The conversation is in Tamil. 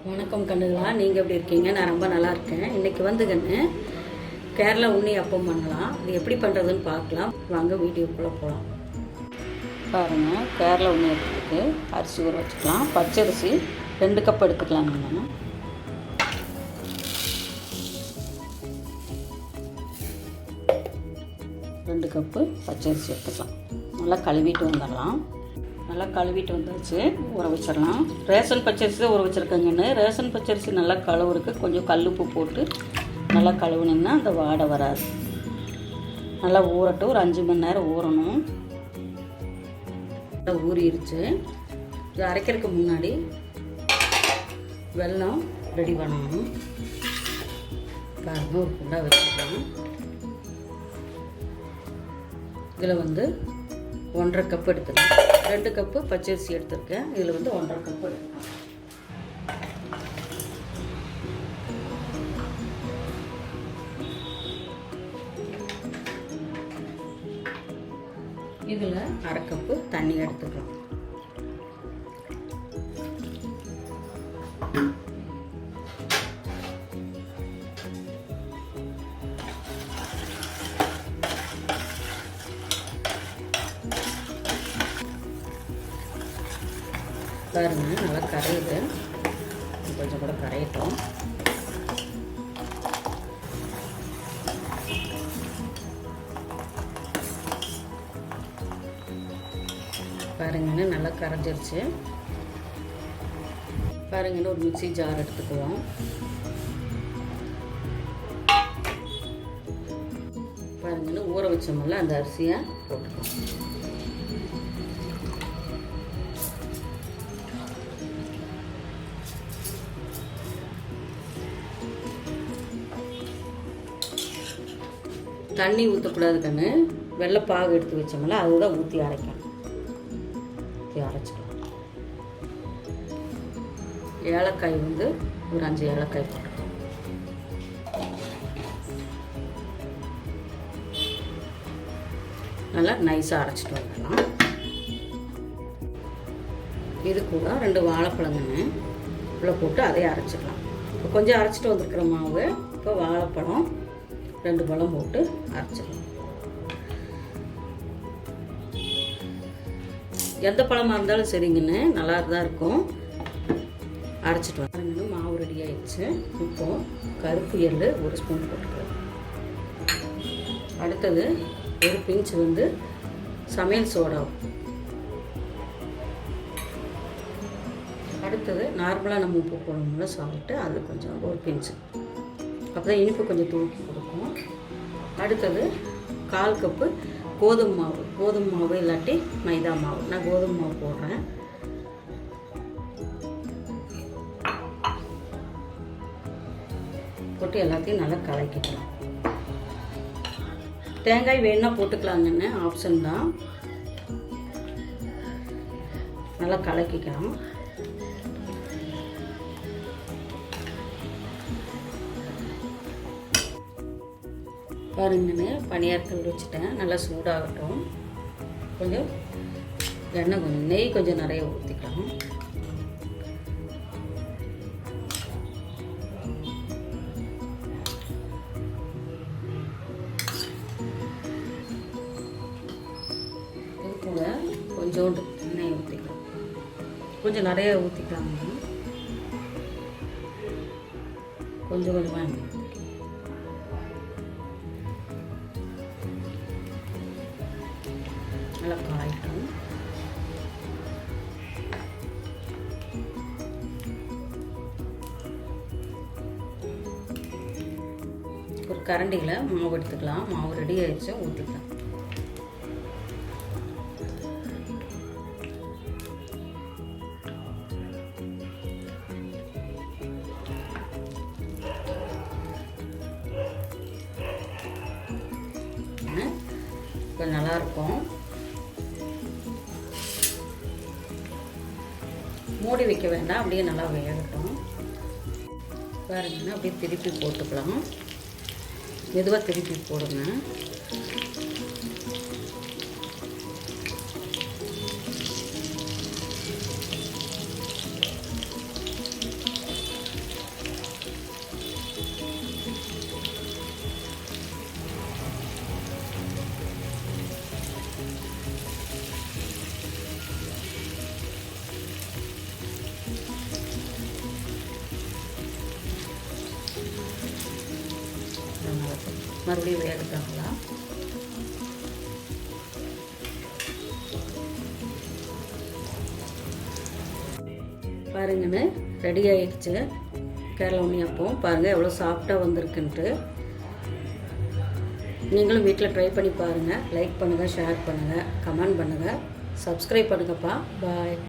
வணக்கம் கண்ணுங்களா, நீங்கள் எப்படி இருக்கீங்க? நான் ரொம்ப நல்லா இருக்கேன். இன்றைக்கி வந்து கண்ணு கேரளா உண்ணி அப்பம் பண்ணலாம். இது எப்படி பண்ணுறதுன்னு பார்க்கலாம் வாங்க, வீடியோக்குள்ளே போகலாம். பாருங்கள், கேரளா உண்ணி எடுத்துக்கிட்டு அரிசி ஊற வச்சுக்கலாம். பச்சரிசி 2 கப் எடுத்துக்கலாம். நம்ம 2 கப்பு பச்சரிசி எடுத்துக்கலாம். நல்லா கழுவிட்டு வந்துடலாம். நல்லா கழுவிட்டு வந்தாச்சு, ஊற வச்சிடலாம். ரேஷன் பச்சரிசி தான் ஊற வச்சுருக்கேங்கன்னு. ரேஷன் பச்சரிசி நல்லா கழுவுறதுக்கு கொஞ்சம் கல்லுப்பு போட்டு நல்லா கழுவுனிங்கன்னா அந்த வாடை வராது. நல்லா ஊறட்டும், ஒரு 5 மணி நேரம் ஊறணும். நல்லா ஊறிடுச்சு. இது அரைக்கிறதுக்கு முன்னாடி வெல்லம் ரெடி பண்ணணும். பாருங்க, ஒரு குண்டா வச்சுக்கலாம். இதில் வந்து 1.5 கப் எடுத்துக்கலாம். 2 கப்பு பச்சரிசி எடுத்துருக்கேன். இதில் வந்து 1.5 கப்பு எடுத்துக்கலாம். இதில் 1/2 கப்பு தண்ணி எடுத்துக்கலாம். பாருங்க, நல்லா கரையுது. கொஞ்சம் கூட கரையட்டும். பாருங்கன்னு நல்லா கரைஞ்சிருச்சு. பாருங்கன்னு ஒரு மிக்ஸி ஜார் எடுத்துக்குவோம். பாருங்கன்னு ஊற வச்சோம்ல அந்த அரிசியை போட்டுக்குவோம். தண்ணி ஊற்றக்கூடாது கண்ணு. வெள்ளைப்பாகு எடுத்து வச்சோம்ல அதுதான் ஊற்றி அரைக்கணும். ஊற்றி அரைச்சிக்கலாம். ஏலக்காய் வந்து ஒரு 5 ஏலக்காய் போட்டுக்கலாம். நல்லா நைஸாக அரைச்சிட்டு வந்துடலாம். இது கூட 2 வாழைப்பழங்கன்னு உள்ள போட்டு அதையும் அரைச்சிக்கலாம். இப்போ கொஞ்சம் அரைச்சிட்டு வந்துருக்கிற மாவு. இப்போ வாழைப்பழம் 2 பழம் போட்டு அரைச்சிடலாம். எந்த பழமாக இருந்தாலும் சரிங்கன்னு நல்லா தான் இருக்கும். அரைச்சிட்டு வந்து மாவு ரெடி ஆயிடுச்சு. இப்போ கருப்பு எள்ளு 1 ஸ்பூன் போட்டுக்கலாம். அடுத்தது ஒரு பிஞ்ச் வந்து சமையல் சோடா. அடுத்தது நார்மலாக நம்ம உப்பு போடணும்ல சால்ட்டு, அது கொஞ்சம் ஒரு பிஞ்சு. அப்போ தான் இனிப்பு கொஞ்சம் தூக்கி கொடுக்கும். அடுத்தது 1/4 கப்பு கோதுமை மாவு. கோதுமை மாவு இல்லாட்டி மைதா மாவு. நான் கோதுமை மாவு போடுறேன். போட்டு எல்லாத்தையும் நல்லா கலக்கிக்கலாம். தேங்காய் வேணுன்னா போட்டுக்கலாங்கன்னு, ஆப்ஷன் தான். நல்லா கலக்கிக்கலாம். பாருங்கன்னு பனியாரத்தில் வச்சுட்டேன். நல்லா சூடாகட்டும். கொஞ்சம் எண்ணெய், கொஞ்சம் நெய் கொஞ்சம் நிறைய ஊற்றிக்கலாம். இது கூட கொஞ்சோண்டு எண்ணெய் ஊற்றிக்கலாம். கொஞ்சம் நிறைய ஊற்றிக்கலாங்க. கொஞ்சம் கொஞ்சமாக எண்ணெய் நல்லா காயட்டும். ஒரு கரண்டியில் மாவு எடுத்துக்கலாம். மாவு ரெடி ஆயிடுச்சு, ஊற்றிக்கலாம். கொஞ்சம் நல்லாயிருக்கும். மூடி வைக்க வேண்டாம், அப்படியே நல்லா வேகட்டும். பாருங்கன்னா அப்படியே திருப்பி போட்டுக்கலாம். மெதுவாக திருப்பி போடுங்க. மறுபடியும் வேகட்டாங்களா. பாருங்கன்னு ரெடி ஆயிடுச்சு கேரளா உண்ணியப்பம். பாருங்கள் எவ்வளோ சாஃப்டாக வந்திருக்குன்ட்டு. நீங்களும் வீட்டில் ட்ரை பண்ணி பாருங்கள். லைக் பண்ணுங்கள், ஷேர் பண்ணுங்கள், கமெண்ட் பண்ணுங்கள், சப்ஸ்கிரைப் பண்ணுங்கப்பா. பாய்.